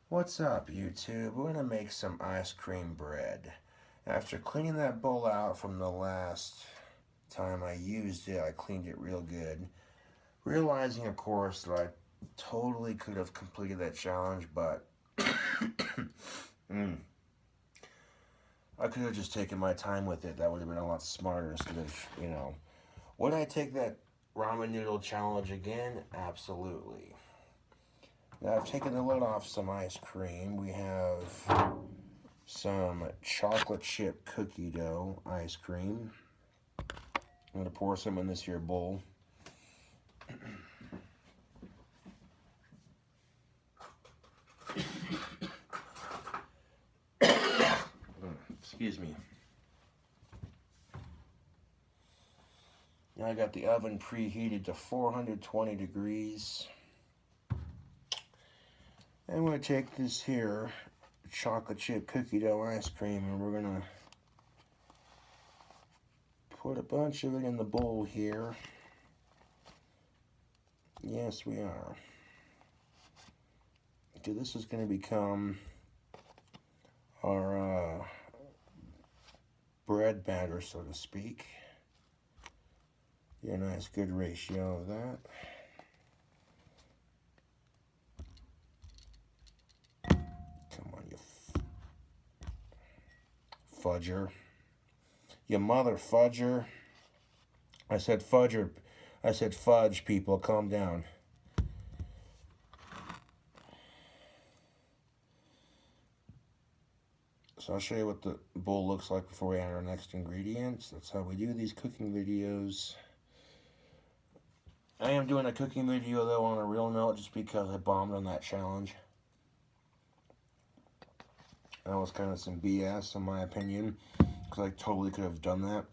What's up, YouTube? We're gonna make some ice cream bread. After cleaning that bowl out from the last time I used it, I cleaned it real good. Realizing, of course, that I totally could have completed that challenge, but I could have just taken my time with it. That would have been a lot smarter instead of. Would I take that ramen noodle challenge again? Absolutely. Now I've taken the lid off some ice cream. We have some chocolate chip cookie dough ice cream. I'm going to pour some in this here bowl. Excuse me. Now I got the oven preheated to 420 degrees. And I'm going to take this here chocolate chip cookie dough ice cream and we're going to put a bunch of it in the bowl here. Yes, we are. Okay, this is going to become our bread batter, so to speak. Get a nice good ratio of that. Come on, you fudger. You mother fudger. I said fudger. I said fudge, people. Calm down. So I'll show you what the bowl looks like before we add our next ingredients. That's how we do these cooking videos. I am doing a cooking video, though, on a real note, just because I bombed on that challenge. That was kind of some BS, in my opinion, because I totally could have done that.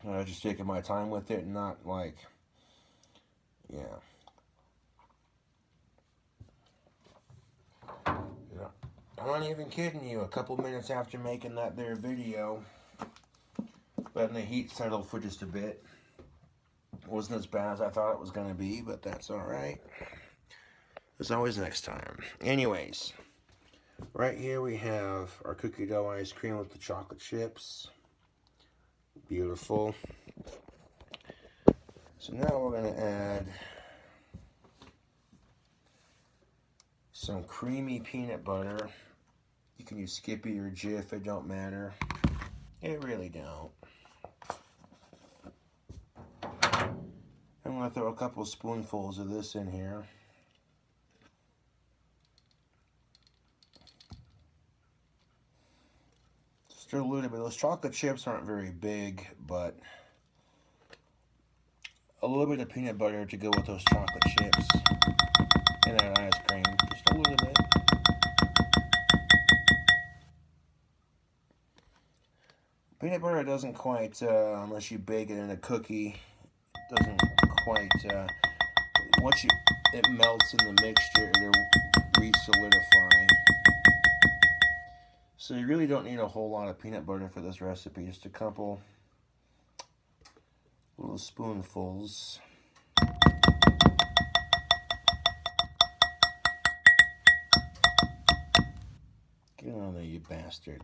And I just taken my time with it, and not like, yeah. I'm not even kidding you. A couple minutes after making that there video, letting the heat settle for just a bit. It wasn't as bad as I thought it was going to be, but that's alright. There's always next time. Anyways, right here we have our cookie dough ice cream with the chocolate chips. Beautiful. So now we're going to add some creamy peanut butter. You can use Skippy or Jif, it don't matter. It really don't. I'm going to throw a couple spoonfuls of this in here. Just a little bit. Those chocolate chips aren't very big, but a little bit of peanut butter to go with those chocolate chips and that ice cream. Just a little bit. Peanut butter doesn't quite, unless you bake it in a cookie, doesn't quite, once it melts in the mixture, it'll re-solidify. So you really don't need a whole lot of peanut butter for this recipe, just a couple little spoonfuls. Get on there, you bastard.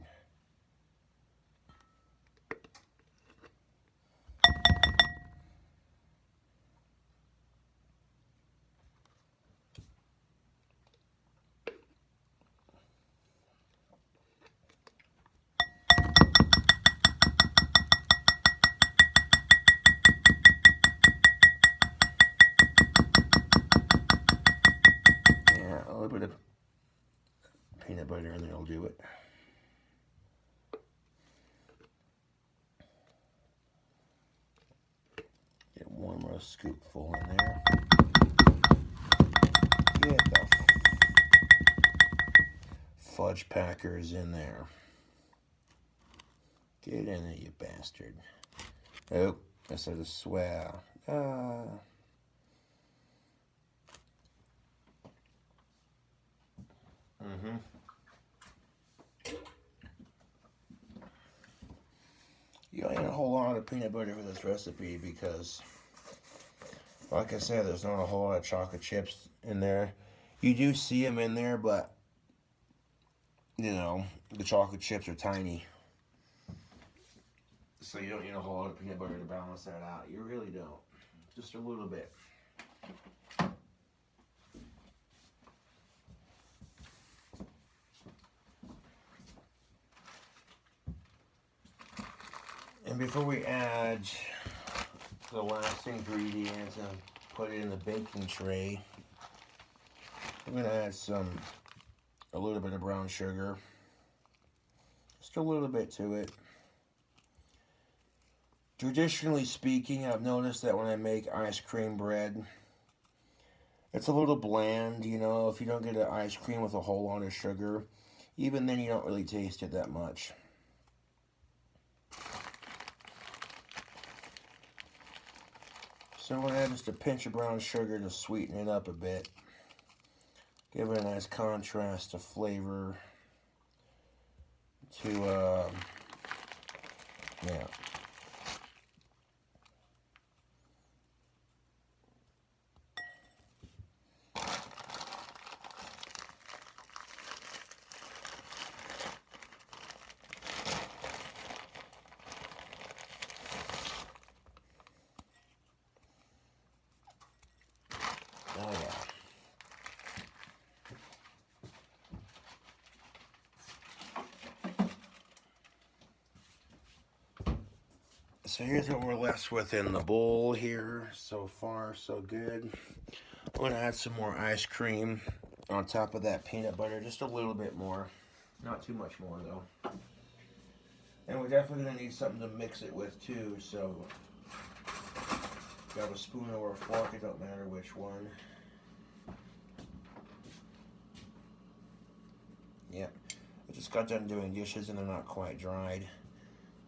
Yeah, a little bit of peanut butter in there will do it. Get one more scoopful in there. Get the fudge packers in there. Get in there, you bastard. Oh, I said a swear. You don't need a whole lot of peanut butter for this recipe because, like I said, there's not a whole lot of chocolate chips in there. You do see them in there, but you know, the chocolate chips are tiny. So you don't need a whole lot of peanut butter to balance that out. You really don't. Just a little bit. And before we add the last ingredient and put it in the baking tray, I'm going to add a little bit of brown sugar. Just a little bit to it. Traditionally speaking, I've noticed that when I make ice cream bread, it's a little bland, you know, if you don't get an ice cream with a whole lot of sugar. Even then, you don't really taste it that much. So I'm going to add just a pinch of brown sugar to sweeten it up a bit. Give it a nice contrast of flavor to, yeah. Oh yeah. So here's what we're left with in the bowl here. So far, so good. I'm going to add some more ice cream on top of that peanut butter. Just a little bit more. Not too much more, though. And we're definitely going to need something to mix it with, too. So, grab a spoon or a fork. It don't matter which one. Yep. I just got done doing dishes and they're not quite dried.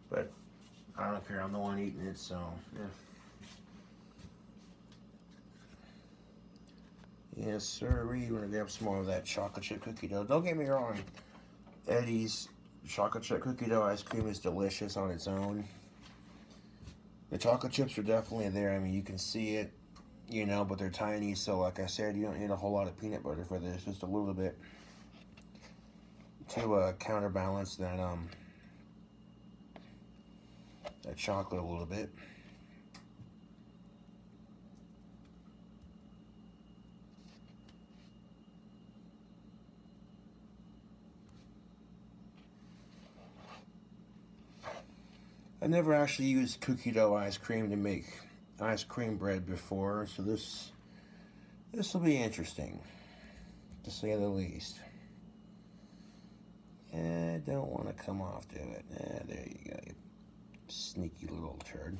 But I don't care. I'm the one eating it, so, yeah. Yes, sir. We're going to grab some more of that chocolate chip cookie dough. Don't get me wrong. Eddie's chocolate chip cookie dough ice cream is delicious on its own. The chocolate chips are definitely there. I mean, you can see it, you know, but they're tiny. So, like I said, you don't need a whole lot of peanut butter for this. Just a little bit to counterbalance that that chocolate a little bit. I never actually used cookie dough ice cream to make ice cream bread before, so this will be interesting, to say the least. I don't want to come off to it. There you go, you sneaky little turd.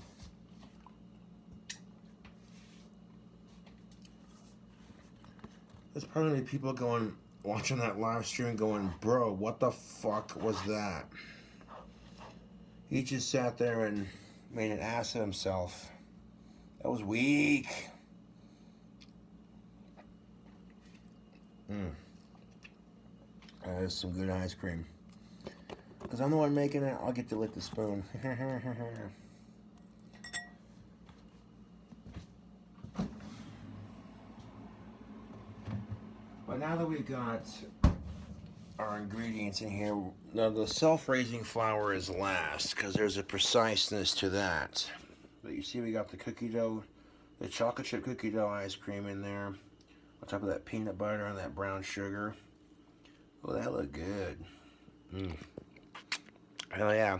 There's probably people watching that live stream going, bro, what the fuck was that? He just sat there and made an ass of himself. That was weak. That is some good ice cream. Because I'm the one making it, I'll get to lick the spoon. But now that we've got our ingredients in here, now the self-raising flour is last because there's a preciseness to that. But you see we got the cookie dough, the chocolate chip cookie dough ice cream in there on top of that peanut butter and that brown sugar. Oh, that looked good. Hell yeah.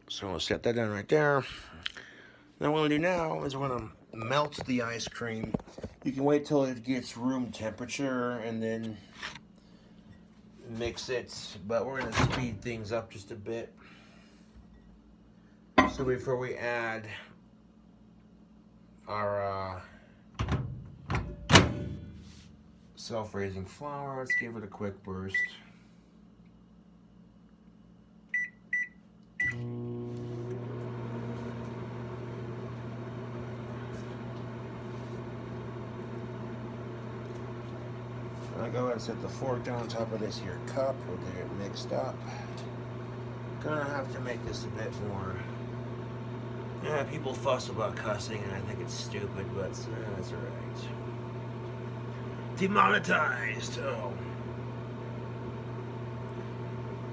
So we'll set that down right there. Now what we'll do now is we're going to melt the ice cream. You can wait till it gets room temperature and then mix it, but we're going to speed things up just a bit. So before we add our self-raising flour, let's give it a quick burst. I'll go ahead and set the fork down on top of this here cup. We'll get it mixed up. Gonna have to make this a bit more. Yeah, people fuss about cussing and I think it's stupid, but that's alright. demonetized. Oh.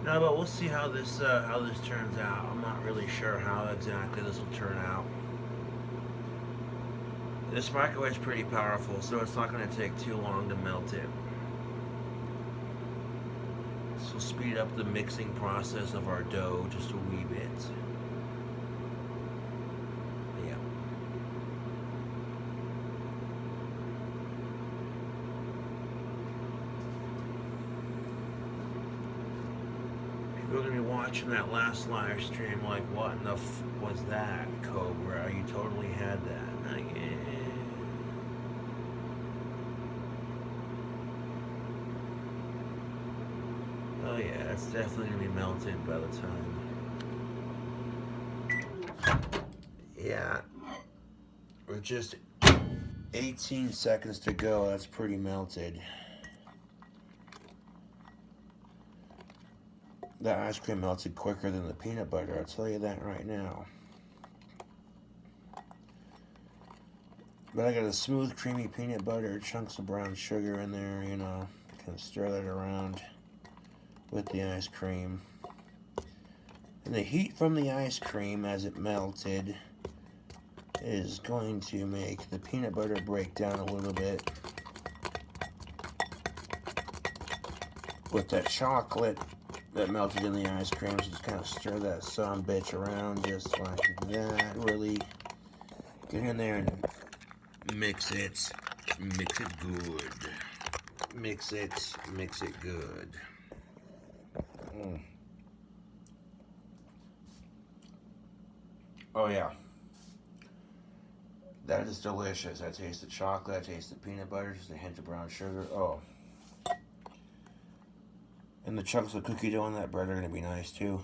No, but we'll see how this turns out. I'm not really sure how exactly this will turn out. This microwave is pretty powerful, so it's not going to take too long to melt it. This will speed up the mixing process of our dough just a wee bit. Yeah. People are going to be watching that last live stream like, what in the was that, Cobra? You totally had that. Like, yeah. Oh yeah, it's definitely going to be melted by the time. Yeah. With just 18 seconds to go, that's pretty melted. The ice cream melted quicker than the peanut butter, I'll tell you that right now. But I got a smooth, creamy peanut butter, chunks of brown sugar in there, you know. Kind of stir that around with the ice cream. And the heat from the ice cream as it melted is going to make the peanut butter break down a little bit. With that chocolate that melted in the ice cream, so just kind of stir that son bitch around just like that. Really get in there and mix it good. Mix it good. Oh yeah. That is delicious. I taste the chocolate, I taste the peanut butter, just a hint of brown sugar. Oh. And the chunks of cookie dough in that bread are going to be nice too.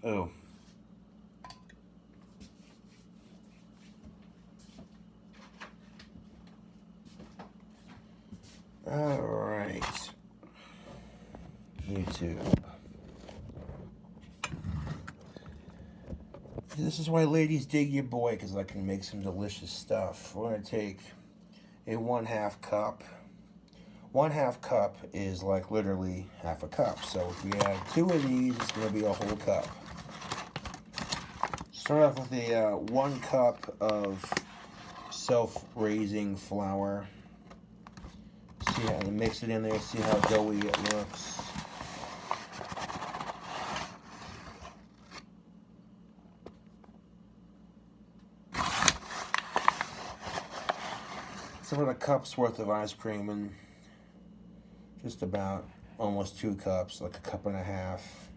Oh. Alright. YouTube. This is why ladies dig your boy, because I can make some delicious stuff. We're going to take a 1/2 cup. 1/2 cup is like literally half a cup. So if we add 2 of these, it's going to be a whole cup. Start off with a 1 cup of self-raising flour. See how to mix it in there, see how doughy it looks. So about a cup's worth of ice cream and just about almost 2 cups, like a cup and a half.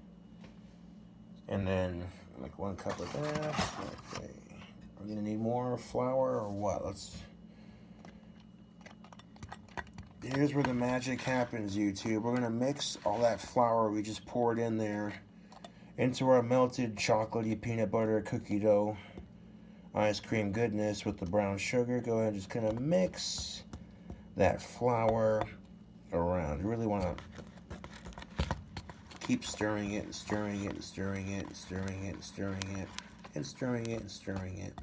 And then like 1 cup of that. Okay. Are we gonna need more flour or what? Here's where the magic happens, YouTube. We're gonna mix all that flour we just poured in there into our melted chocolatey peanut butter cookie dough ice cream goodness with the brown sugar. Go ahead and just kind of mix that flour around. You really want to keep stirring it and stirring it and stirring it and stirring it and stirring it and stirring it and stirring it.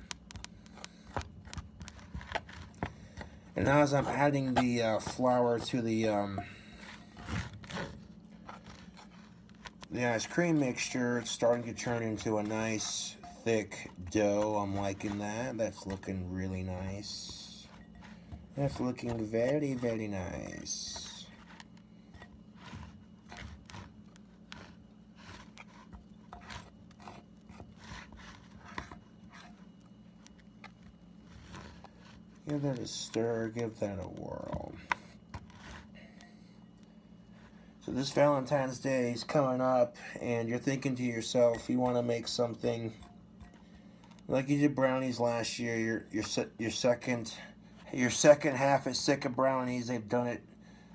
And now as I'm adding the flour to the ice cream mixture, it's starting to turn into a nice thick dough. I'm liking that. That's looking really nice. That's looking very, very nice. Give that a stir, give that a whirl. So this Valentine's Day is coming up, and you're thinking to yourself, you want to make something like you did brownies last year. Your second half is sick of brownies. They've done it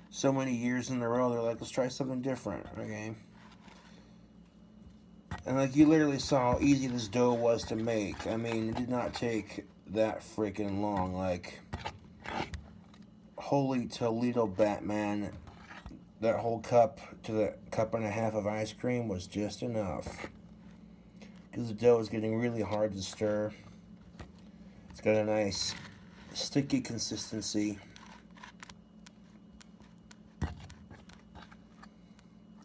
so many years in a row. They're like, let's try something different, okay? And like you literally saw how easy this dough was to make. I mean, it did not take that freaking long. Like, holy Toledo Batman, that whole cup to the cup and a half of ice cream was just enough. Because the dough is getting really hard to stir. It's got a nice sticky consistency.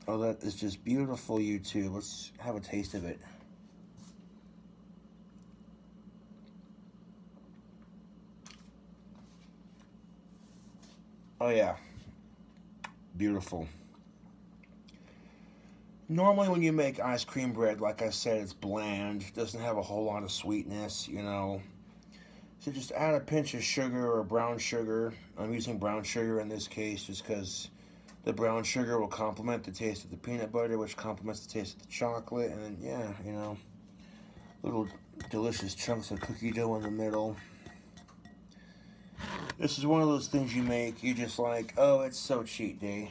Oh, that is just beautiful, YouTube. Let's have a taste of it. Oh, yeah. Beautiful. Normally when you make ice cream bread, like I said, it's bland. Doesn't have a whole lot of sweetness, you know. So just add a pinch of sugar or brown sugar. I'm using brown sugar in this case just because the brown sugar will complement the taste of the peanut butter, which complements the taste of the chocolate. And then, yeah, you know, little delicious chunks of cookie dough in the middle. This is one of those things you make, you just like, oh, it's so cheat day.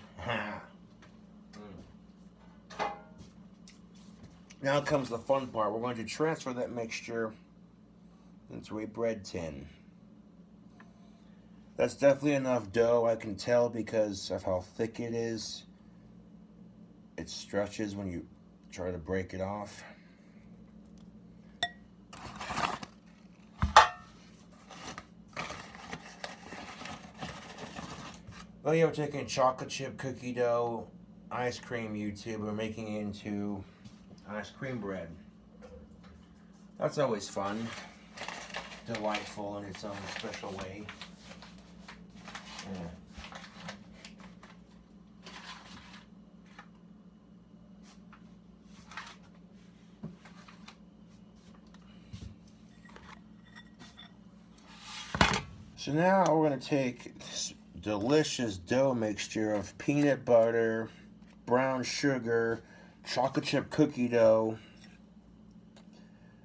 Now comes the fun part. We're going to transfer that mixture into a bread tin. That's definitely enough dough, I can tell because of how thick it is. It stretches when you try to break it off. Well, yeah, we're taking chocolate chip cookie dough, ice cream, YouTube. We're making it into ice cream bread. That's always fun. Delightful in its own special way. Yeah. So now we're going to take this delicious dough mixture of peanut butter, brown sugar, chocolate chip cookie dough,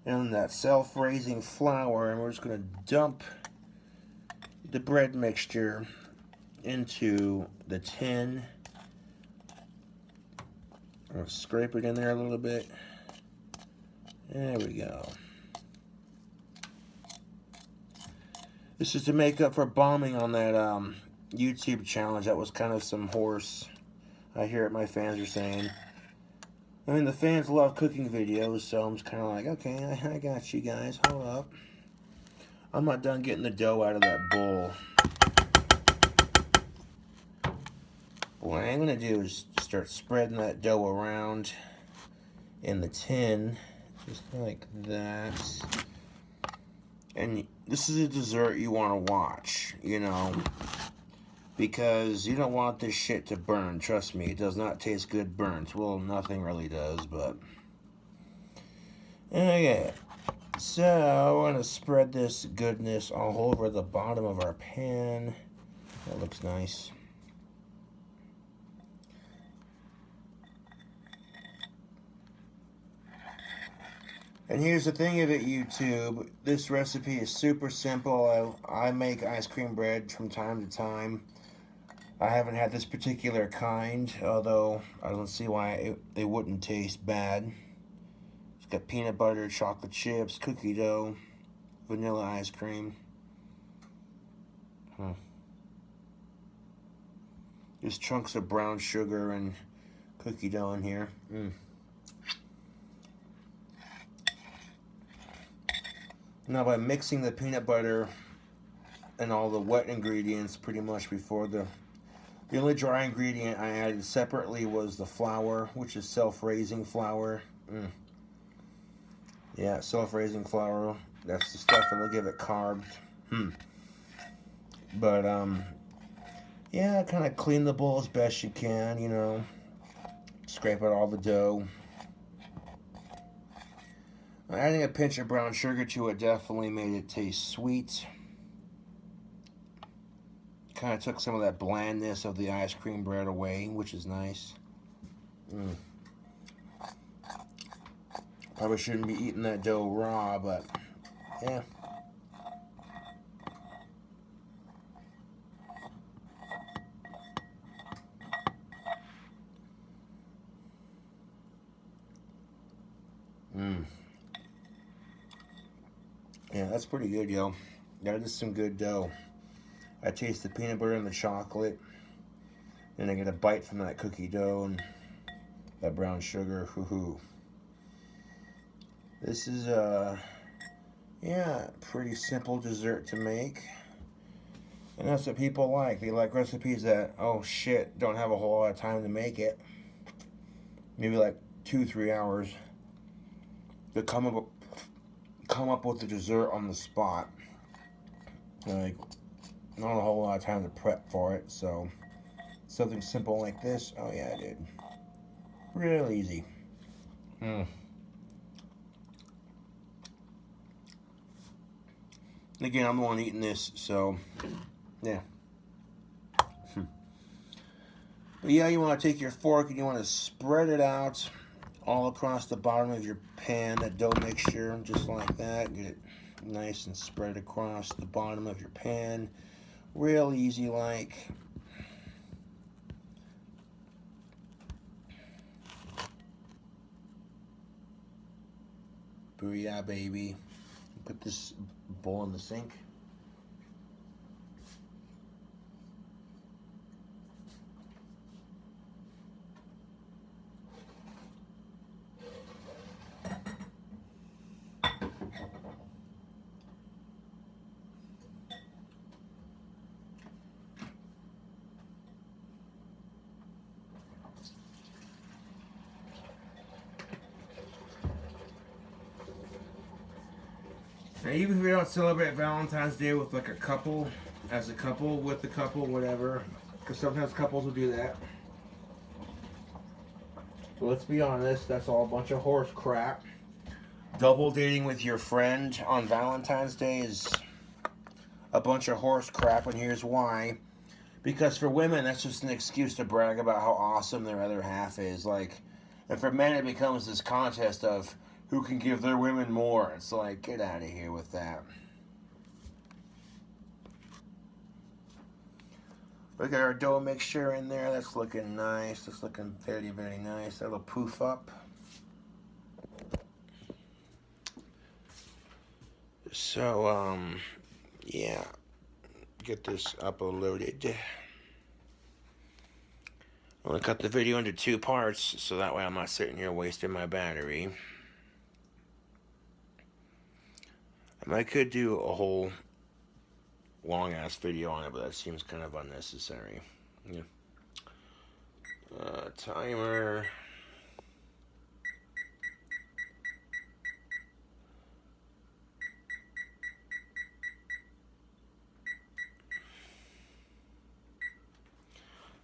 and that self-raising flour, and we're just going to dump the bread mixture into the tin. I'll scrape it in there a little bit. There we go. This is to make up for bombing on that YouTube challenge. That was kind of some horse. I hear it, my fans are saying. I mean, the fans love cooking videos, so I'm just kind of like, okay, I got you guys. Hold up. I'm not done getting the dough out of that bowl. What I'm going to do is start spreading that dough around in the tin, just like that. And this is a dessert you want to watch, you know, because you don't want this shit to burn. Trust me, it does not taste good burnt. Well, nothing really does, but... Okay, so we're going to spread this goodness all over the bottom of our pan. That looks nice. And here's the thing of it, YouTube. This recipe is super simple. I make ice cream bread from time to time. I haven't had this particular kind, although I don't see why it wouldn't taste bad. It's got peanut butter, chocolate chips, cookie dough, vanilla ice cream. Just chunks of brown sugar and cookie dough in here. Now by mixing the peanut butter and all the wet ingredients pretty much before the only dry ingredient I added separately was the flour, which is self-raising flour. Yeah, self-raising flour. That's the stuff that'll give it carbs. But yeah, kind of clean the bowl as best you can, you know. Scrape out all the dough. Adding a pinch of brown sugar to it definitely made it taste sweet. Kind of took some of that blandness of the ice cream bread away, which is nice. Probably shouldn't be eating that dough raw, but yeah. Yeah, that's pretty good, yo. That is some good dough. I taste the peanut butter and the chocolate. Then I get a bite from that cookie dough and that brown sugar. Hoo-hoo. This is yeah, pretty simple dessert to make. And that's what people like. They like recipes that, oh shit, don't have a whole lot of time to make it. maybe like 2-3 hours to come up with the dessert on the spot. Like, not a whole lot of time to prep for it, so something simple like this. Oh yeah, I did. Real easy. Again, I'm the one eating this, so yeah. But yeah, you want to take your fork and you want to spread it out all across the bottom of your pan, that dough mixture, just like that. Get it nice and spread across the bottom of your pan. Real easy like. Booyah, baby. Put this bowl in the sink. Now, even if we don't celebrate Valentine's Day with like a couple, as a couple, with the couple, whatever, because sometimes couples will do that. But let's be honest, that's all a bunch of horse crap. Double dating with your friend on Valentine's Day is a bunch of horse crap, and here's why. Because for women, that's just an excuse to brag about how awesome their other half is. Like, and for men, it becomes this contest of who can give their women more. It's like, get out of here with that. Look at our dough mixture in there. That's looking nice. That's looking very, very nice. That'll poof up. So, yeah. Get this uploaded. I'm going to cut the video into 2 parts, so that way I'm not sitting here wasting my battery. And I could do a whole long-ass video on it, but that seems kind of unnecessary. Yeah. Timer.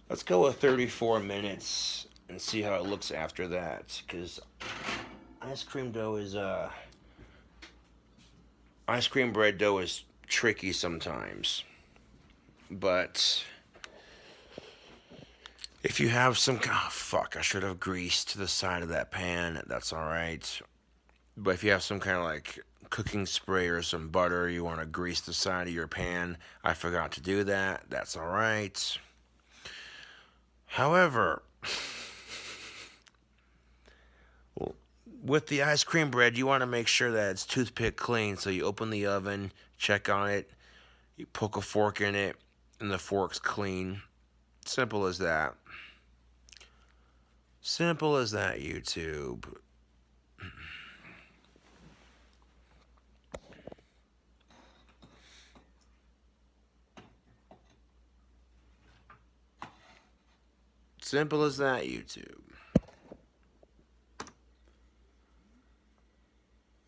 Let's go with 34 minutes and see how it looks after that, because ice cream bread dough is tricky sometimes. But if you have some, oh fuck, I should have greased the side of that pan. That's all right. But if you have some kind of like cooking spray or some butter, you want to grease the side of your pan. I forgot to do that. That's all right. However, with the ice cream bread, you want to make sure that it's toothpick clean. So you open the oven, check on it, you poke a fork in it, and the fork's clean. Simple as that. Simple as that, YouTube. Simple as that, YouTube.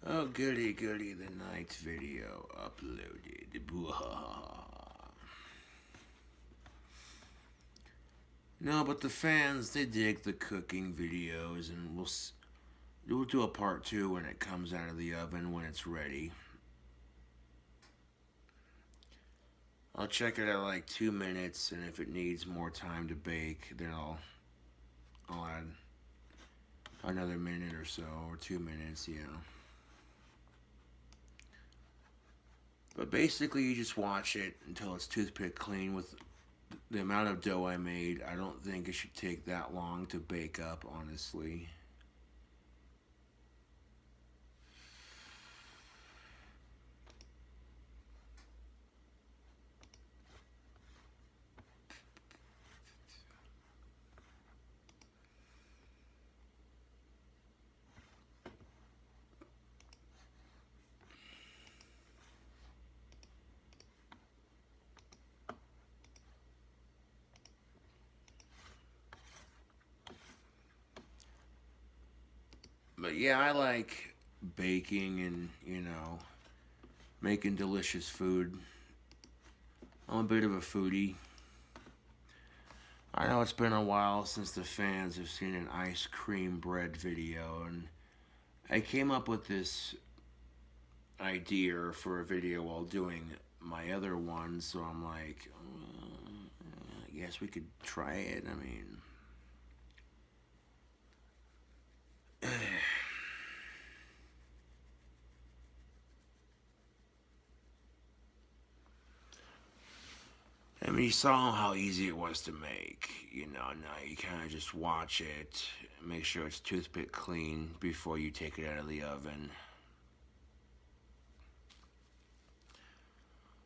Oh, goody, goody, the night video uploaded. No, but the fans, they dig the cooking videos, and we'll do a part 2 when it comes out of the oven, when it's ready. I'll check it at like 2 minutes, and if it needs more time to bake, then I'll add another minute or so, or 2 minutes, you know. But basically, you just watch it until it's toothpick clean. With the amount of dough I made, I don't think it should take that long to bake up, honestly. But yeah, I like baking and, making delicious food. I'm a bit of a foodie. I know it's been a while since the fans have seen an ice cream bread video, and I came up with this idea for a video while doing my other one, so I'm like, I guess we could try it. I mean, you saw how easy it was to make. Now you kind of just watch it, make sure it's toothpick clean before you take it out of the oven.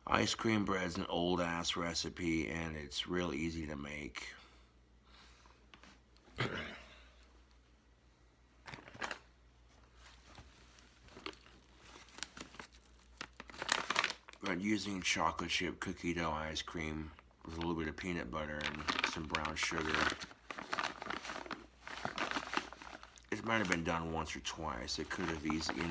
Ice cream bread's an old ass recipe, and it's real easy to make. But using chocolate chip cookie dough ice cream with a little bit of peanut butter and some brown sugar. It might have been done once or twice. It could have easily,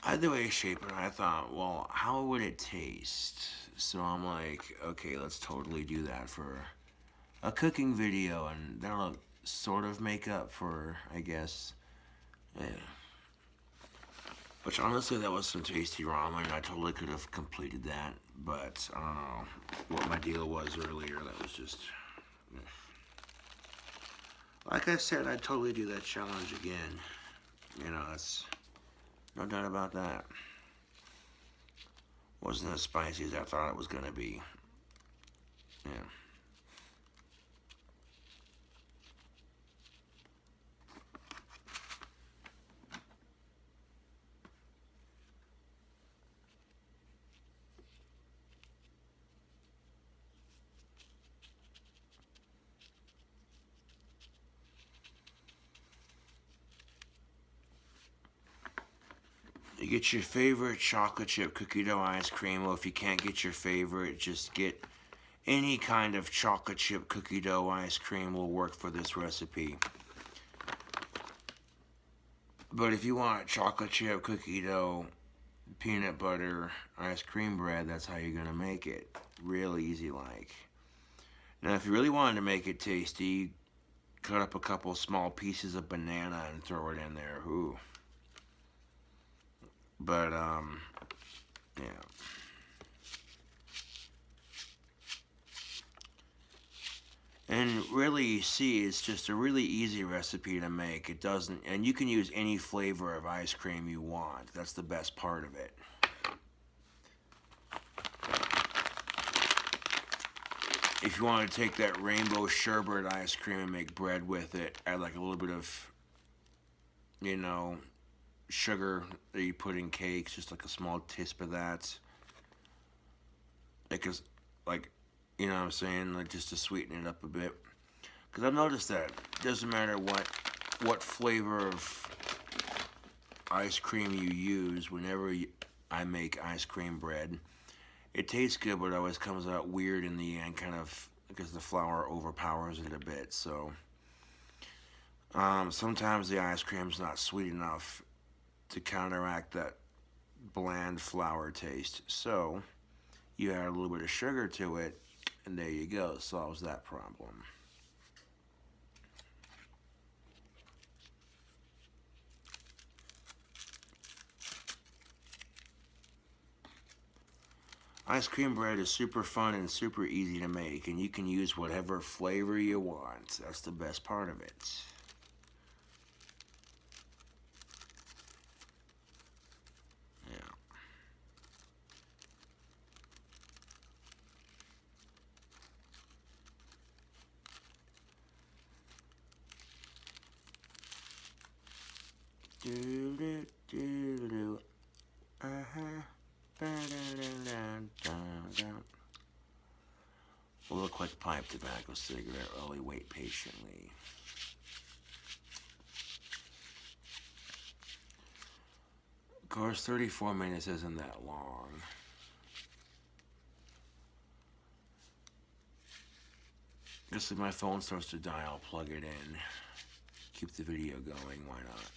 Either way, shape it. I thought, well, how would it taste? So I'm like, okay, let's totally do that for a cooking video, and that'll sort of make up for, I guess, yeah. Which honestly, that was some tasty ramen. I totally could have completed that, but I don't know what my deal was earlier. That was just, like I said, I'd totally do that challenge again. That's no doubt about that. Wasn't as spicy as I thought it was gonna be. Yeah. You get your favorite chocolate chip cookie dough ice cream. Well, if you can't get your favorite, just get any kind of chocolate chip cookie dough ice cream will work for this recipe. But if you want chocolate chip cookie dough peanut butter ice cream bread, that's how you're gonna make it. Real easy like. Now if you really wanted to make it tasty, cut up a couple small pieces of banana and throw it in there. Ooh. But yeah. And really, you see, it's just a really easy recipe to make. It doesn't, and you can use any flavor of ice cream you want. That's the best part of it. If you want to take that rainbow sherbet ice cream and make bread with it, add like a little bit of, sugar that you put in cakes, just like a small tisp of that. Because, like, you know what I'm saying? Like, just to sweeten it up a bit. Because I've noticed that it doesn't matter what flavor of ice cream you use whenever I make ice cream bread. It tastes good, but it always comes out weird in the end, kind of because the flour overpowers it a bit. So sometimes the ice cream's not sweet enough to counteract that bland flour taste. So you add a little bit of sugar to it, and there you go. Solves that problem. Ice cream bread is super fun and super easy to make, and you can use whatever flavor you want. That's the best part of it. Yeah. Do do do do. Uh-huh. Will look like pipe tobacco cigarette while we wait patiently. Of course, 34 minutes isn't that long. Just if my phone starts to die, I'll plug it in. keep the video going, why not?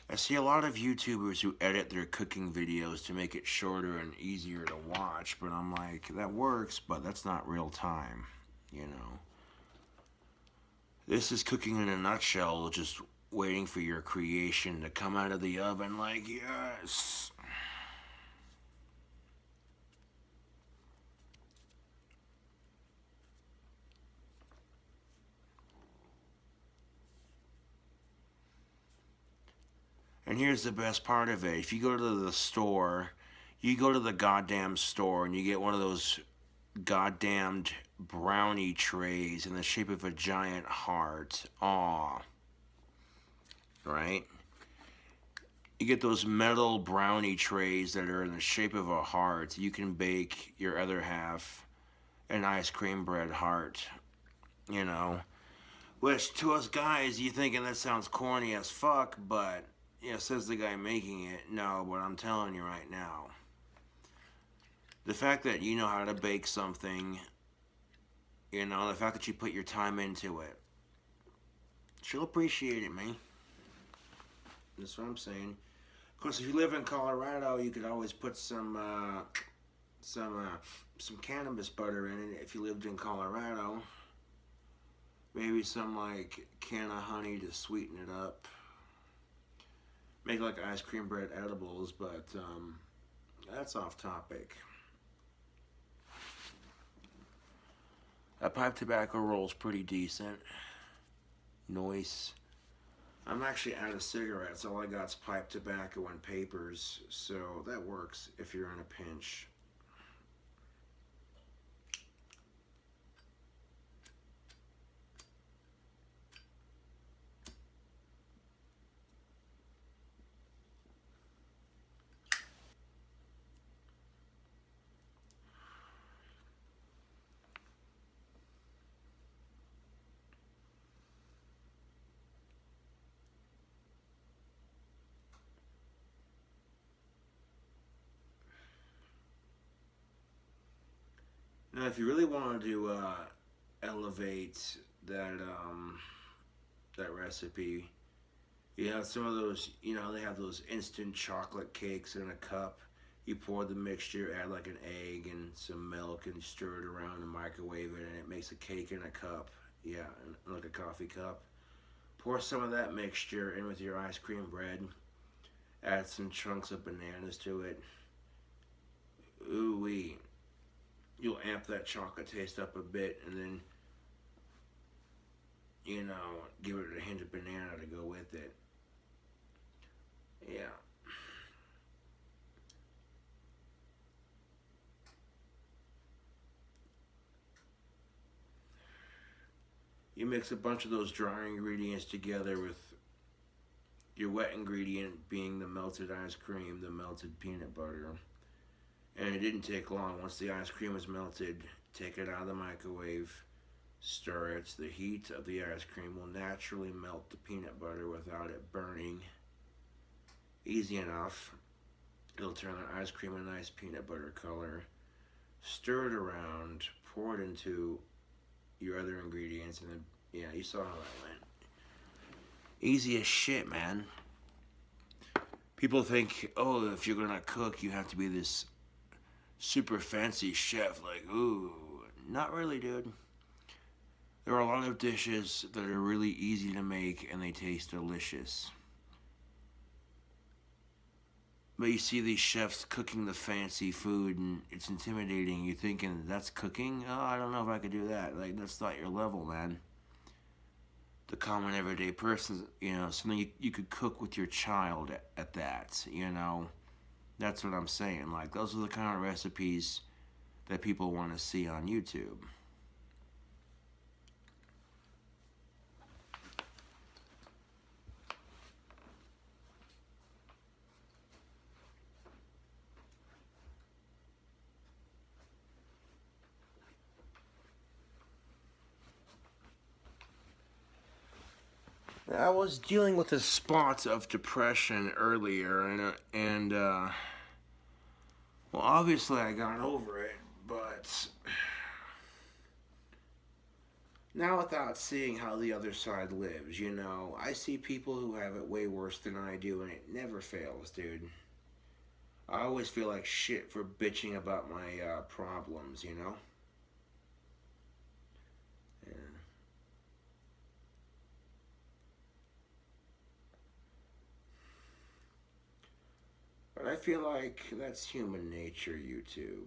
I see a lot of YouTubers who edit their cooking videos to make it shorter and easier to watch, but I'm like, that works, but that's not real time, you know. This is cooking in a nutshell, just waiting for your creation to come out of the oven like, yes. And here's the best part of it. If you go to the store, you go to the goddamn store and you get one of those goddamned brownie trays in the shape of a giant heart. Aw. Right? You get those metal brownie trays that are in the shape of a heart. You can bake your other half an ice cream bread heart. You know? Which, to us guys, you thinking that sounds corny as fuck, but, yeah, says the guy making it. No, but I'm telling you right now. The fact that you know how to bake something, you know, the fact that you put your time into it, she'll appreciate it, man. That's what I'm saying. Of course, if you live in Colorado, you could always put some cannabis butter in it if you lived in Colorado. Maybe some, like, can of honey to sweeten it up. Make, like, ice cream bread edibles, but, that's off topic. That pipe tobacco roll's pretty decent. Nice. I'm actually out of cigarettes. All I got's pipe tobacco and papers, so that works if you're in a pinch. Now, if you really wanted to elevate that that recipe, you have some of those. You know, they have those instant chocolate cakes in a cup. You pour the mixture, add like an egg and some milk, and stir it around and microwave it, and it makes a cake in a cup. Yeah, like a coffee cup. Pour some of that mixture in with your ice cream bread. Add some chunks of bananas to it. Ooh wee. You'll amp that chocolate taste up a bit, and then, you know, give it a hint of banana to go with it. Yeah. You mix a bunch of those dry ingredients together with your wet ingredient being the melted ice cream, the melted peanut butter. And it didn't take long. Once the ice cream was melted, take it out of the microwave, stir it. The heat of the ice cream will naturally melt the peanut butter without it burning. Easy enough. It'll turn the ice cream a nice peanut butter color. Stir it around, pour it into your other ingredients, and then, yeah, you saw how that went. Easy as shit, man. People think, oh, if you're gonna cook, you have to be this super fancy chef, like, ooh, not really, dude. There are a lot of dishes that are really easy to make and they taste delicious. But you see these chefs cooking the fancy food and it's intimidating. You're thinking, that's cooking? Oh, I don't know if I could do that. Like, that's not your level, man. The common everyday person, you know, something you could cook with your child at that, you know. That's what I'm saying. Like, those are the kind of recipes that people want to see on YouTube. I was dealing with a spot of depression earlier, and well, obviously I got over it, But now, without seeing how the other side lives, you know, I see people who have it way worse than I do, and it never fails, dude. I always feel like shit for bitching about my problems, you know? Yeah. But I feel like that's human nature, YouTube.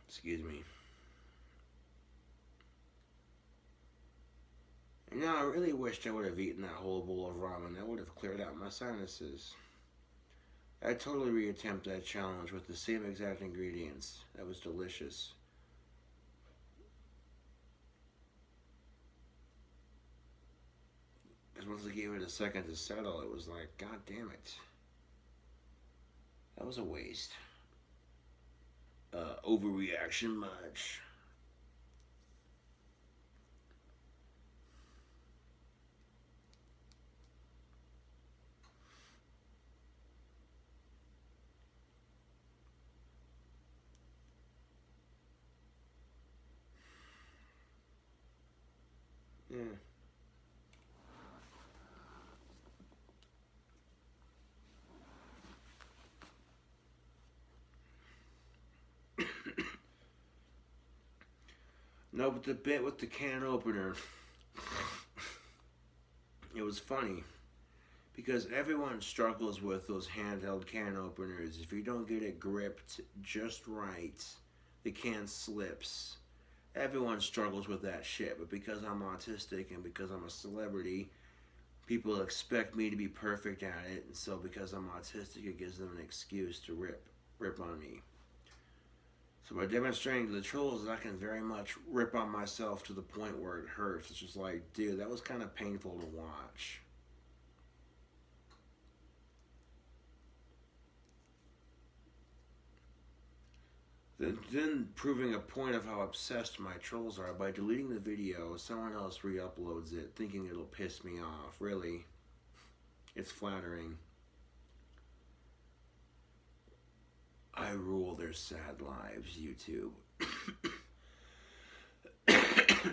Excuse me. And now I really wished I would have eaten that whole bowl of ramen. That would have cleared out my sinuses. I'd totally reattempt that challenge with the same exact ingredients. That was delicious. Because once I gave it a second to settle, it was like, God damn it. That was a waste. Overreaction much. Yeah. No, but the bit with the can opener, it was funny because everyone struggles with those handheld can openers. If you don't get it gripped just right, the can slips. Everyone struggles with that shit, but because I'm autistic and because I'm a celebrity, people expect me to be perfect at it, and so because I'm autistic, it gives them an excuse to rip on me. So by demonstrating to the trolls that I can very much rip on myself to the point where it hurts, it's just like, dude, that was kind of painful to watch. Then proving a point of how obsessed my trolls are by deleting the video, someone else re-uploads it, thinking it'll piss me off. Really, it's flattering. I rule their sad lives, YouTube.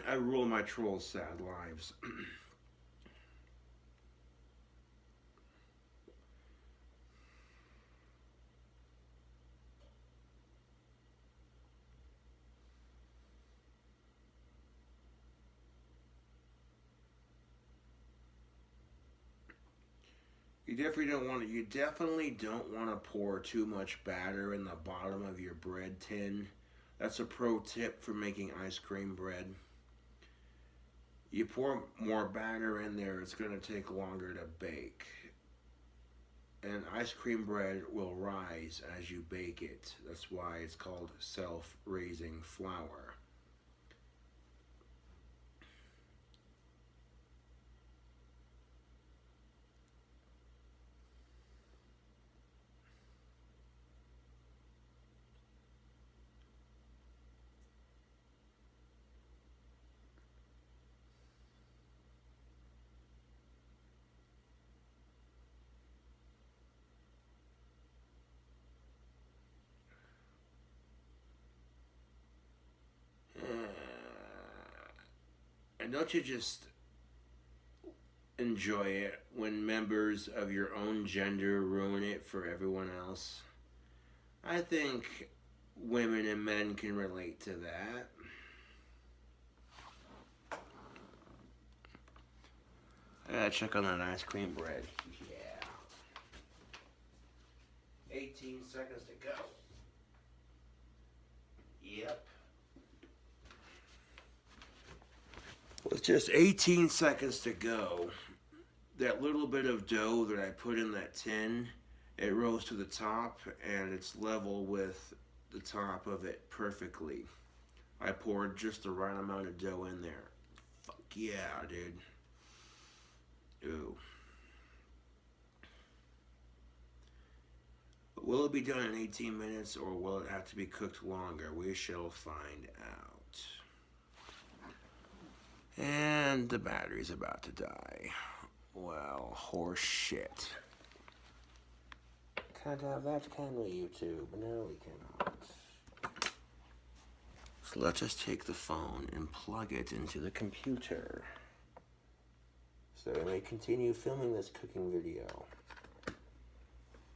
I rule my trolls' sad lives. You definitely don't want to pour too much batter in the bottom of your bread tin. That's a pro tip for making ice cream bread. You pour more batter in there, it's going to take longer to bake. And ice cream bread will rise as you bake it. That's why it's called self-raising flour. And don't you just enjoy it when members of your own gender ruin it for everyone else? I think women and men can relate to that. I gotta check on that ice cream bread. Yeah. 18 seconds to go. Yep. With just 18 seconds to go, that little bit of dough that I put in that tin, it rose to the top and it's level with the top of it perfectly. I poured just the right amount of dough in there. Fuck yeah, dude. Ooh. Will it be done in 18 minutes or will it have to be cooked longer? We shall find out. And the battery's about to die. Well, horse shit. Can't have that, can we, YouTube? No, we cannot. So let's just take the phone and plug it into the computer so I may continue filming this cooking video.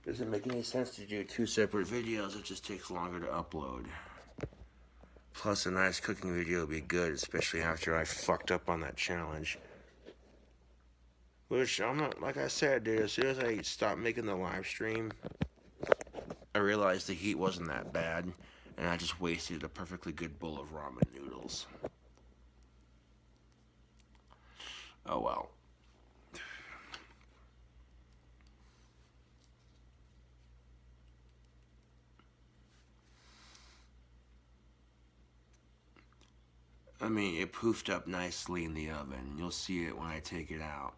Doesn't make any sense to do 2 separate videos, it just takes longer to upload. Plus a nice cooking video would be good, especially after I fucked up on that challenge. Which, I'm not, like I said, dude, as soon as I stopped making the live stream, I realized the heat wasn't that bad, and I just wasted a perfectly good bowl of ramen noodles. Oh well. I mean, it poofed up nicely in the oven. You'll see it when I take it out.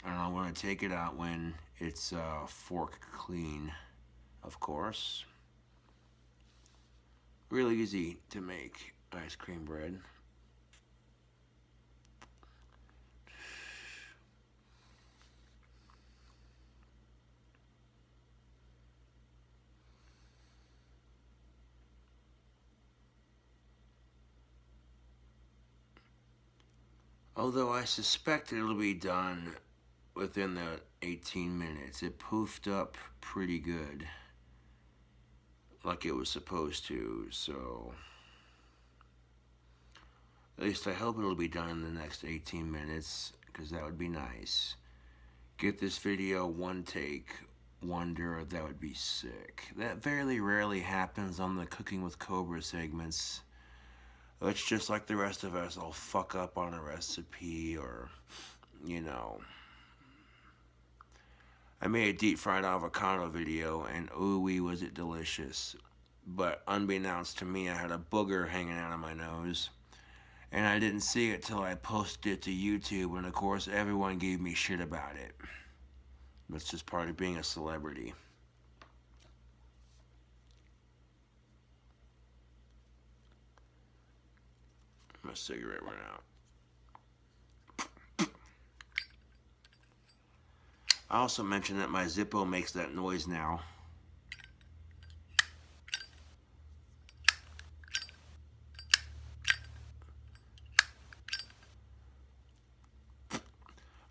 And I want to take it out when it's fork clean, of course. Really easy to make ice cream bread. Although I suspect it'll be done within the 18 minutes. It poofed up pretty good, like it was supposed to, so at least I hope it'll be done in the next 18 minutes, because that would be nice. Get this video one take, wonder, that would be sick. That very rarely happens on the Cooking with Cobra segments. It's just like the rest of us, I'll fuck up on a recipe, or, you know. I made a deep fried avocado video, and ooh-wee was it delicious. But unbeknownst to me, I had a booger hanging out of my nose. And I didn't see it till I posted it to YouTube, and of course everyone gave me shit about it. That's just part of being a celebrity. My cigarette went out. I also mentioned that my Zippo makes that noise now.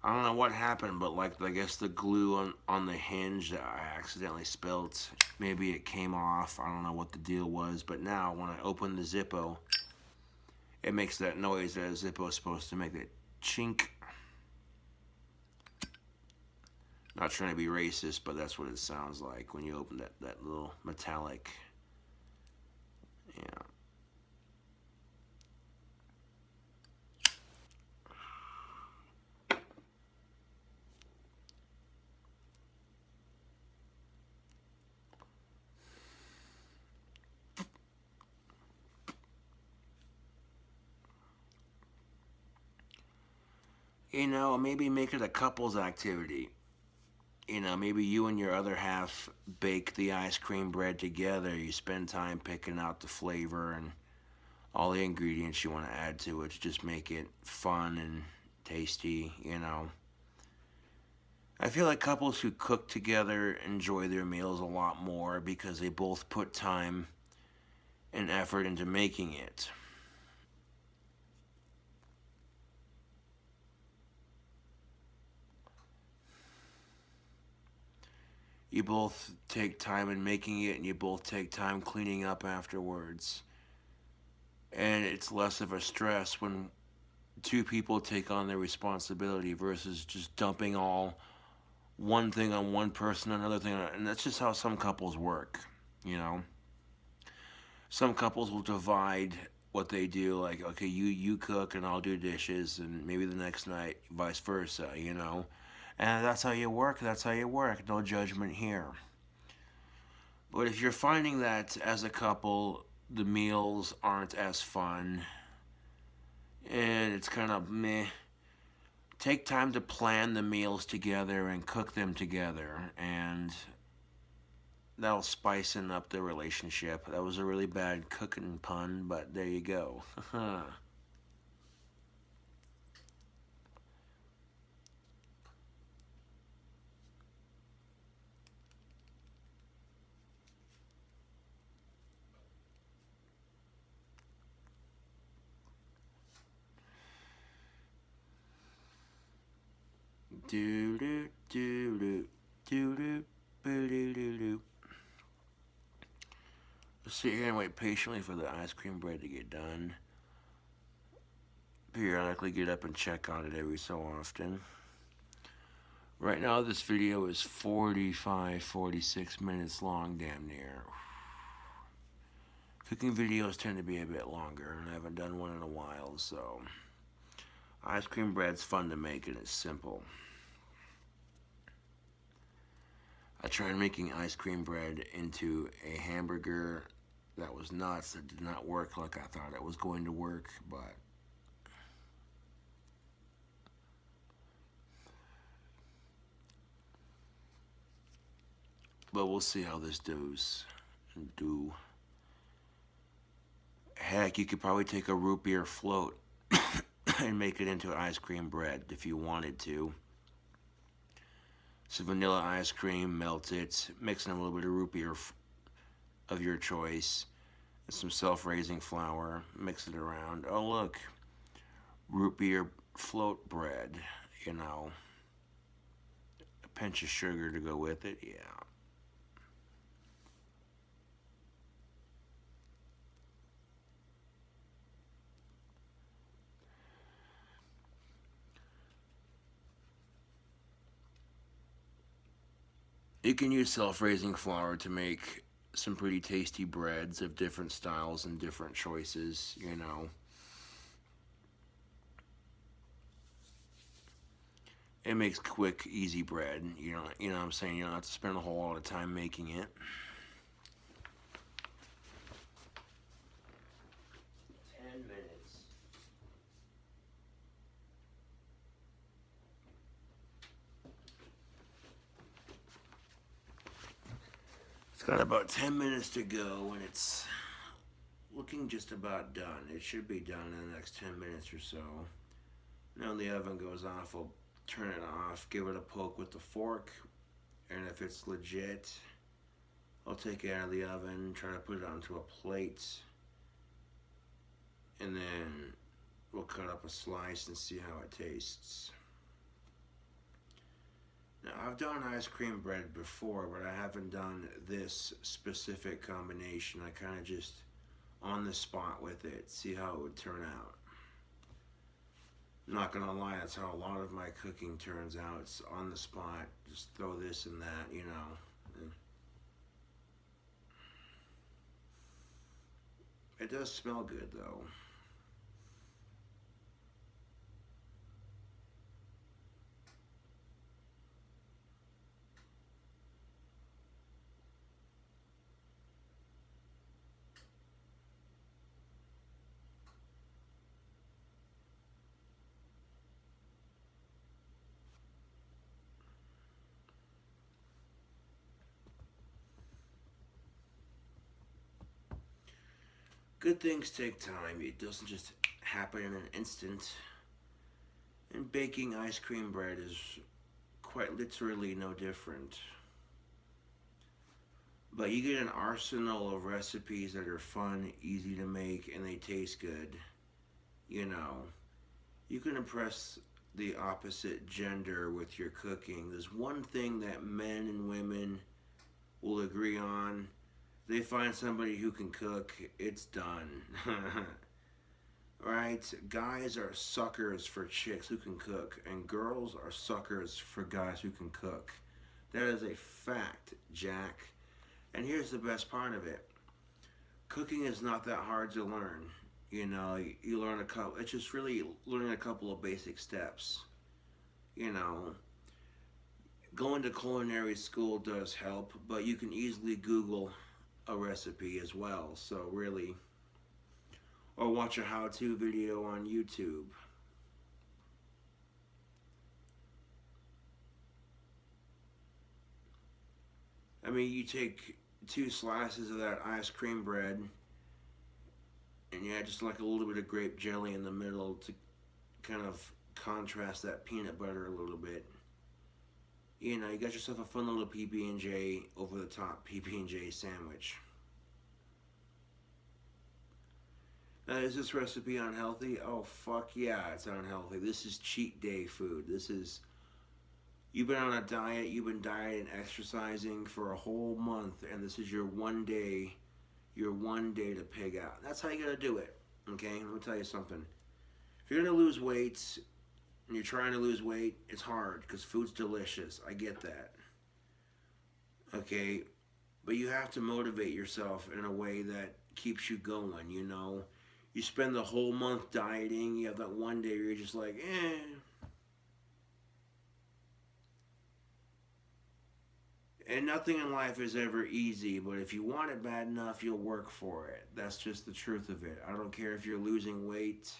I don't know what happened, but like I guess the glue on the hinge that I accidentally spilt, maybe it came off. I don't know what the deal was, but now when I open the Zippo, it makes that noise that a Zippo is supposed to make, that chink. Not trying to be racist, but that's what it sounds like when you open that little metallic. Yeah. You know, maybe make it a couples activity. You know, maybe you and your other half bake the ice cream bread together. You spend time picking out the flavor and all the ingredients you want to add to it to just make it fun and tasty, you know. I feel like couples who cook together enjoy their meals a lot more because they both put time and effort into making it. You both take time in making it, and you both take time cleaning up afterwards. And it's less of a stress when 2 people take on their responsibility versus just dumping all one thing on one person, another thing on, and that's just how some couples work, you know. Some couples will divide what they do, like, okay, you cook and I'll do dishes, and maybe the next night vice versa, you know. And that's how you work, no judgment here. But if you're finding that as a couple the meals aren't as fun and it's kind of meh, take time to plan the meals together and cook them together, and that'll spicing up the relationship. That was a really bad cooking pun, but there you go. Do do do do do do do do do. Sit here and wait patiently for the ice cream bread to get done. Periodically get up and check on it every so often. Right now, this video is 46 minutes long, damn near. Cooking videos tend to be a bit longer, and I haven't done one in a while, so. Ice cream bread's fun to make, and it's simple. I tried making ice cream bread into a hamburger. That was nuts. It did not work like I thought it was going to work, but we'll see how this does. Heck, you could probably take a root beer float and make it into ice cream bread if you wanted to. So vanilla ice cream, melt it, mix in a little bit of root beer of your choice, and some self-raising flour, mix it around. Oh look, root beer float bread, you know. A pinch of sugar to go with it, yeah. You can use self-raising flour to make some pretty tasty breads of different styles and different choices, you know. It makes quick, easy bread. You know what I'm saying? You don't have to spend a whole lot of time making it. 10 minutes. It's got about 10 minutes to go, and it's looking just about done. It should be done in the next 10 minutes or so. Now when the oven goes off, I'll turn it off, give it a poke with the fork, and if it's legit, I'll take it out of the oven, try to put it onto a plate, and then we'll cut up a slice and see how it tastes. Now, I've done ice cream bread before, but I haven't done this specific combination. I kind of just on the spot with it, see how it would turn out. I'm not gonna lie, that's how a lot of my cooking turns out. It's on the spot, just throw this and that, you know. It does smell good though. Good things take time. It doesn't just happen in an instant. And baking ice cream bread is quite literally no different. But you get an arsenal of recipes that are fun, easy to make, and they taste good. You know, you can impress the opposite gender with your cooking. There's one thing that men and women will agree on. They find somebody who can cook, it's done. Right? Guys are suckers for chicks who can cook, and girls are suckers for guys who can cook. That is a fact, Jack. And here's the best part of it. Cooking is not that hard to learn. You know, you learn a couple, it's just really learning a couple of basic steps. You know, going to culinary school does help, but you can easily Google a recipe as well. So really, or watch a how-to video on YouTube. I mean, you take 2 slices of that ice cream bread and you add just like a little bit of grape jelly in the middle to kind of contrast that peanut butter a little bit. You know, you got yourself a fun little PB&J over the top PB&J sandwich. Now, is this recipe unhealthy? Oh, fuck yeah, it's unhealthy. This is cheat day food. This is You've been on a diet, you've been dieting, exercising for a whole month, and this is your one day to pig out. That's how you gotta do it. Okay, let me tell you something. If you're gonna lose weight and you're trying to lose weight, it's hard because food's delicious. I get that. Okay, but you have to motivate yourself in a way that keeps you going. You spend the whole month dieting. You have that one day where you're just like, eh. And nothing in life is ever easy, but if you want it bad enough, you'll work for it. That's just the truth of it. I don't care if you're losing weight,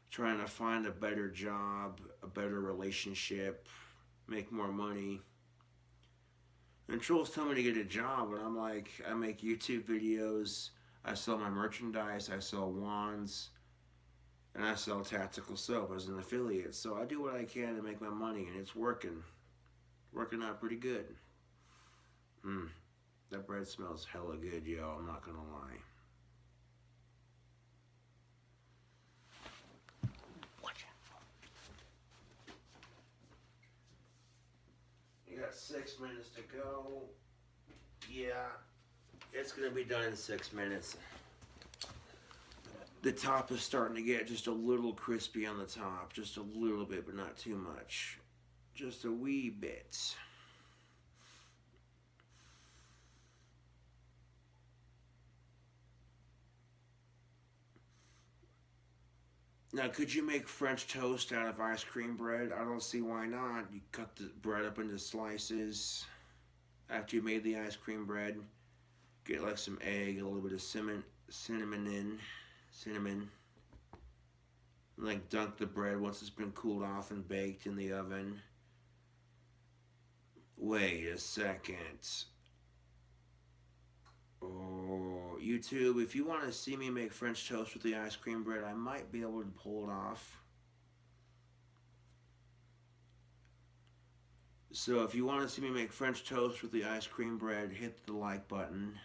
trying to find a better job, a better relationship, make more money. And trolls tell me to get a job, and I'm like, I make YouTube videos, I sell my merchandise, I sell wands, and I sell tactical soap as an affiliate. So I do what I can to make my money, and it's working out pretty good. That bread smells hella good, yo. I'm not gonna lie. You got 6 minutes to go. Yeah, it's gonna be done in 6 minutes. The top is starting to get just a little crispy on the top. Just a little bit, but not too much. Just a wee bit. Now, could you make French toast out of ice cream bread? I don't see why not. You cut the bread up into slices. After you made the ice cream bread, get like some egg, a little bit of cinnamon. Like dunk the bread once it's been cooled off and baked in the oven. Wait a second. Oh, YouTube, if you want to see me make French toast with the ice cream bread, I might be able to pull it off. So if you want to see me make French toast with the ice cream bread, hit the like button.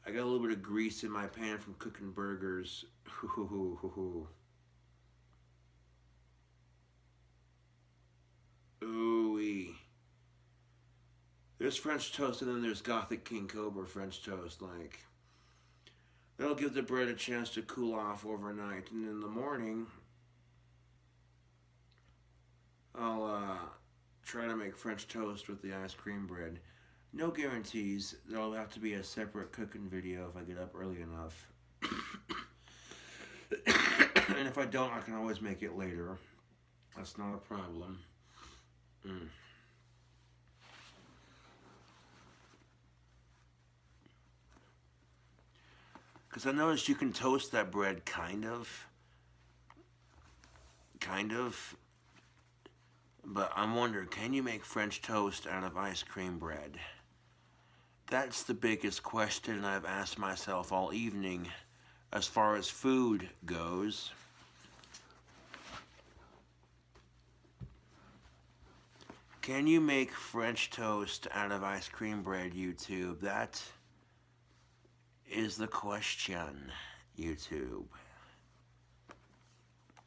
I got a little bit of grease in my pan from cooking burgers. Ooh-wee. There's French toast and then there's Gothic King Cobra French toast. Like, that'll give the bread a chance to cool off overnight. And in the morning, I'll try to make French toast with the ice cream bread. No guarantees. There'll have to be a separate cooking video if I get up early enough. And if I don't, I can always make it later. That's not a problem. Because I noticed you can toast that bread kind of. But I'm wondering, can you make French toast out of ice cream bread? That's the biggest question I've asked myself all evening as far as food goes. Can you make French toast out of ice cream bread, YouTube? That is the question, YouTube.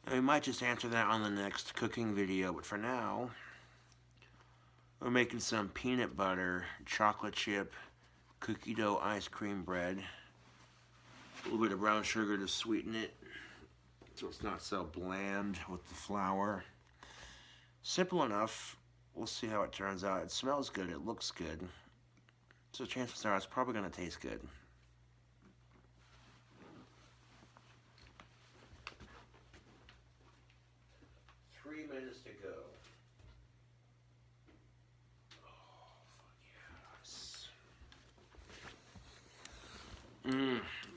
And we might just answer that on the next cooking video, but for now, we're making some peanut butter, chocolate chip, cookie dough ice cream bread. A little bit of brown sugar to sweeten it, so it's not so bland with the flour. Simple enough. We'll see how it turns out. It smells good, it looks good. So chances are it's probably gonna taste good. To go. Oh, fuck yes.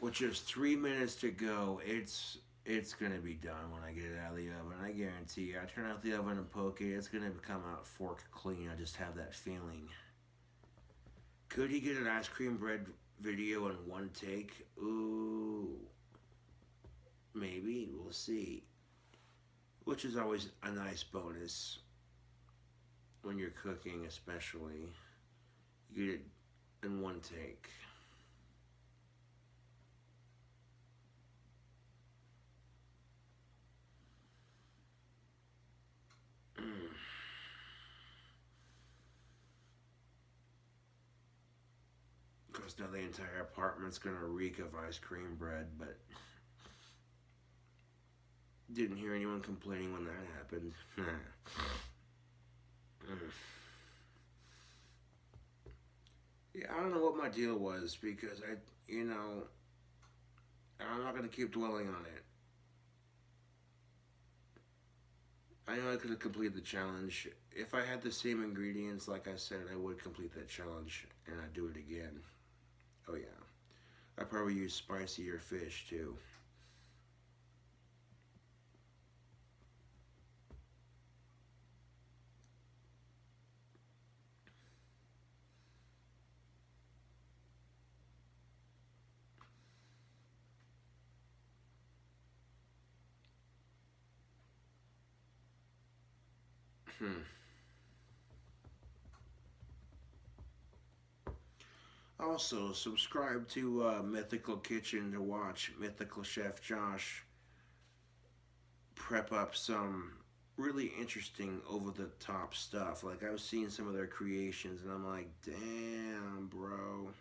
With just 3 minutes to go, it's gonna be done when I get it out of the oven. I guarantee you. I turn out the oven and poke it, it's gonna come out fork clean. I just have that feeling. Could he get an ice cream bread video in one take? Ooh. Maybe. We'll see. Which is always a nice bonus when you're cooking, especially. You get it in one take. Because now the entire apartment's gonna reek of ice cream bread, but didn't hear anyone complaining when that happened. Yeah, I don't know what my deal was because I'm not gonna keep dwelling on it. I know I could have completed the challenge. If I had the same ingredients, like I said, I would complete that challenge and I'd do it again. Oh yeah. I probably use spicier fish too. Hmm. Also, subscribe to Mythical Kitchen to watch Mythical Chef Josh prep up some really interesting over the top stuff. Like I was seeing some of their creations and I'm like, damn, bro.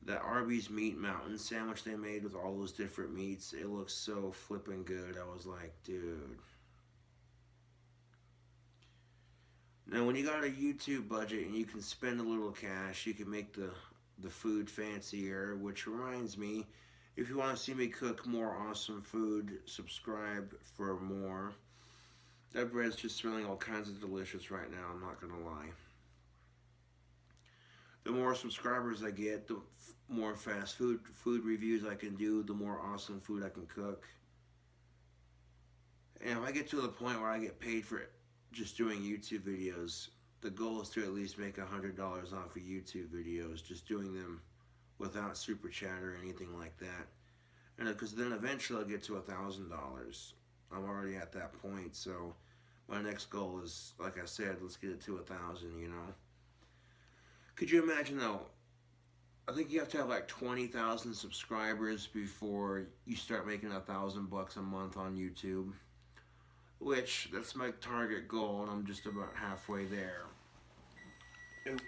That Arby's Meat Mountain sandwich they made with all those different meats, it looks so flippin' good. I was like, dude. Now, when you got a YouTube budget and you can spend a little cash, you can make the food fancier. Which reminds me, if you want to see me cook more awesome food, subscribe for more. That bread's just smelling all kinds of delicious right now. I'm not gonna lie. The more subscribers I get, the more fast food reviews I can do. The more awesome food I can cook. And if I get to the point where I get paid for just doing YouTube videos, the goal is to at least make $100 off of YouTube videos, just doing them without super chat or anything like that. And because then eventually I'll get to $1,000. I'm already at that point, so my next goal is, like I said, let's get it to 1,000. Could you imagine though? I think you have to have like 20,000 subscribers before you start making $1,000 a month on YouTube. Which, that's my target goal, and I'm just about halfway there. And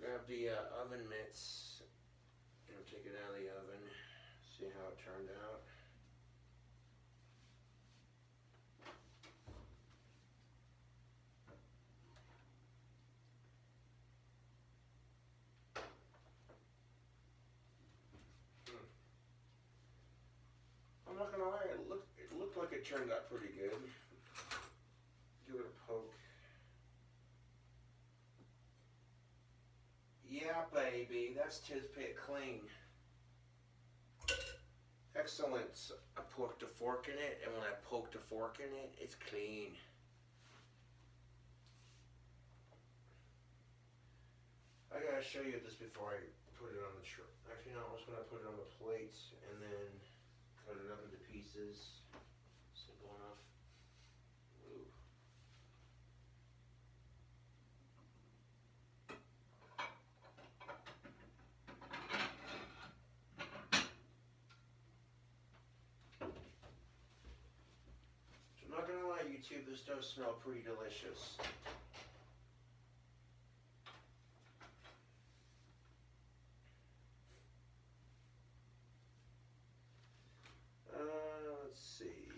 grab the oven mitts, take it out of the oven, see how it turned out. I'm not gonna lie, it looked like it turned out pretty good. Give it a poke. Yeah, baby, that's toothpick clean. Excellent. I poked a fork in it, and when I poked a fork in it, it's clean. I gotta show you this before I put it on the tray. Actually, no, I'm just gonna put it on the plate and then cut it up into pieces. Simple enough. Ooh. So I'm not gonna lie, YouTube, this does smell pretty delicious. Let's see.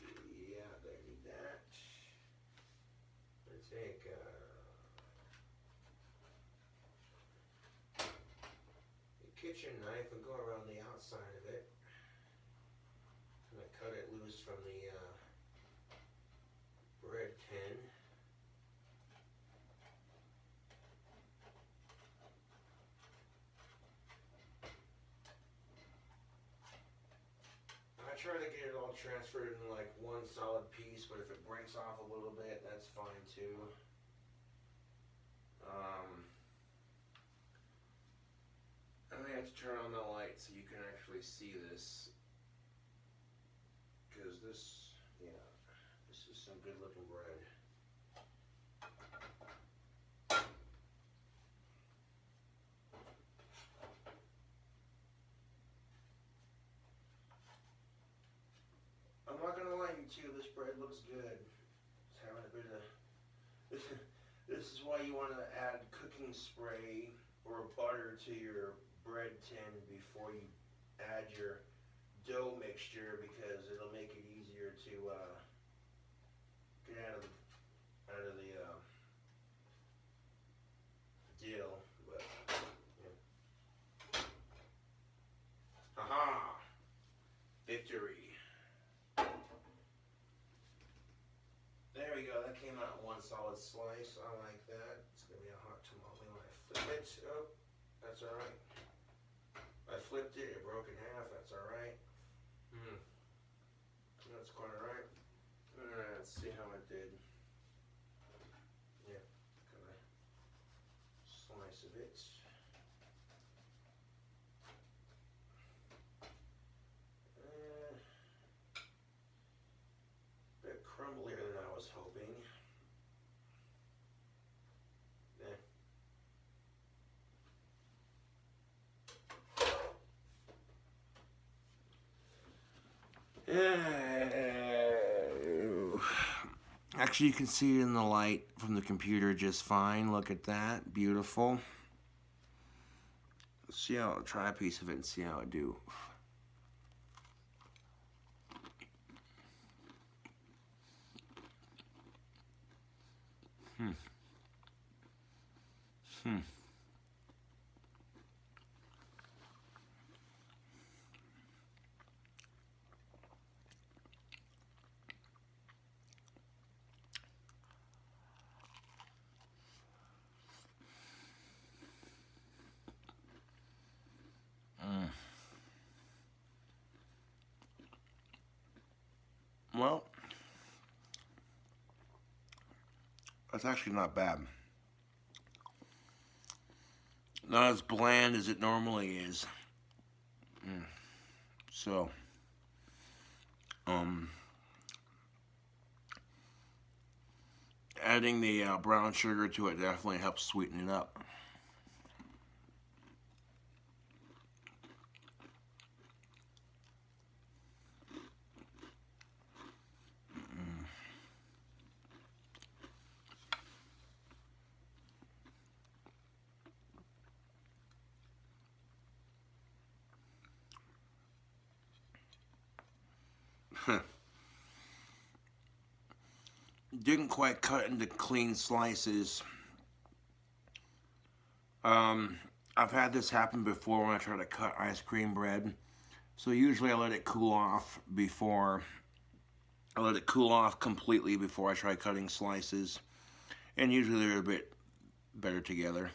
Yeah, they need that. Let's take a kitchen knife and go around the outside of it. I'm gonna cut it loose from the bread tin. I try to get it all transferred in like one solid piece, but if it breaks off a little bit, that's fine too. I may have to turn on the light so you can actually see this. Because this is some good looking bread. I'm not gonna lie, you two, this bread looks good. It's having a bit of This is why you want to add cooking spray or butter to your bread tin before you add your dough mixture, because it'll make it easier to get out of the deal. But yeah. Haha! Victory! There we go. That came out in one solid slice. I like that. It's gonna be a hot tamale when I flip it. Oh, that's all right. I flipped it. It broke in half. That's all right. That's quite all right. Let's see how it did. Yeah, got a slice of it. Bit crumblier than I was hoping. Actually, you can see it in the light from the computer just fine. Look at that. Beautiful. Let's see how I'll try a piece of it and see how it do. Well, that's actually not bad. Not as bland as it normally is. So, adding the brown sugar to it definitely helps sweeten it up. Didn't quite cut into clean slices. I've had this happen before when I try to cut ice cream bread. So usually I let it cool off completely before I try cutting slices. And usually they're a bit better together.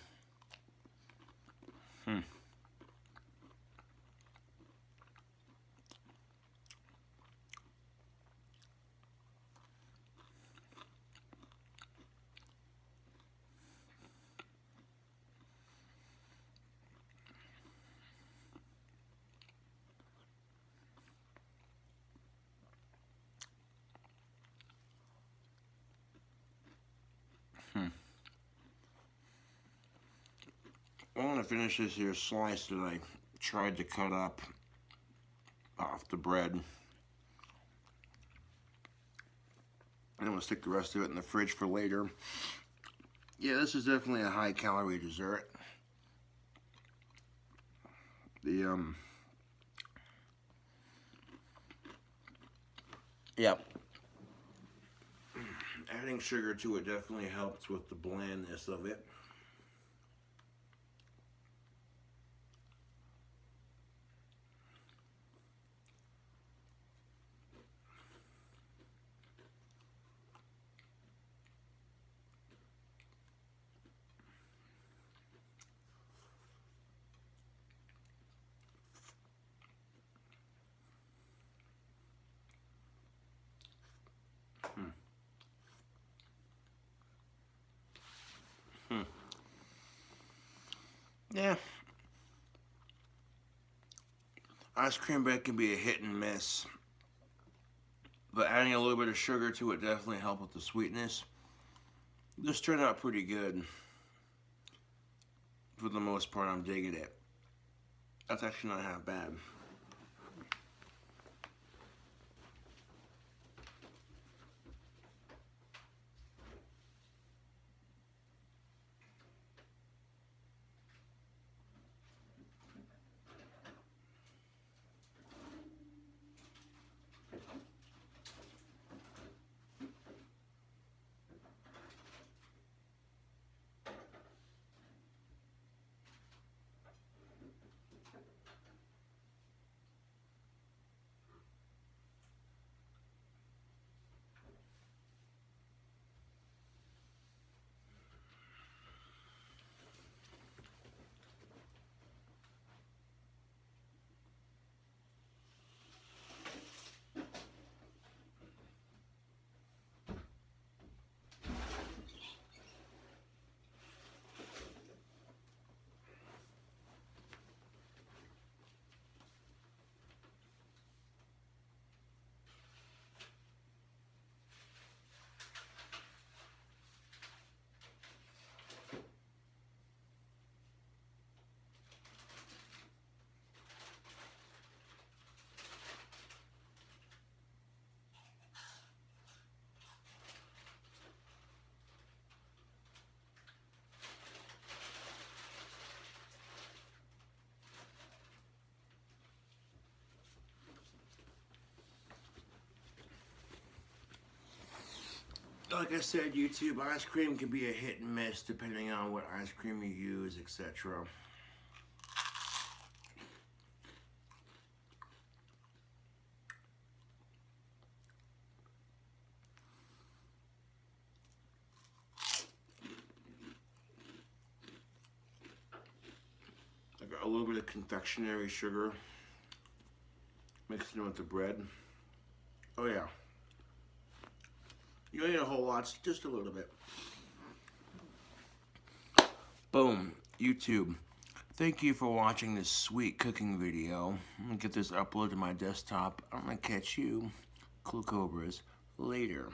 I'm going to finish this here slice that I tried to cut up off the bread. And I'm going to stick the rest of it in the fridge for later. Yeah, this is definitely a high calorie dessert. Yep. Adding sugar to it definitely helps with the blandness of it. Yeah. Ice cream bread can be a hit and miss. But adding a little bit of sugar to it definitely helped with the sweetness. This turned out pretty good. For the most part, I'm digging it. That's actually not half bad. Like I said, YouTube, ice cream can be a hit and miss depending on what ice cream you use, etc. I got a little bit of confectionery sugar mixed in with the bread. Oh yeah. You don't need a whole lot, just a little bit. Boom, YouTube. Thank you for watching this sweet cooking video. I'm gonna get this uploaded to my desktop. I'm gonna catch you, Clue Cobras, later.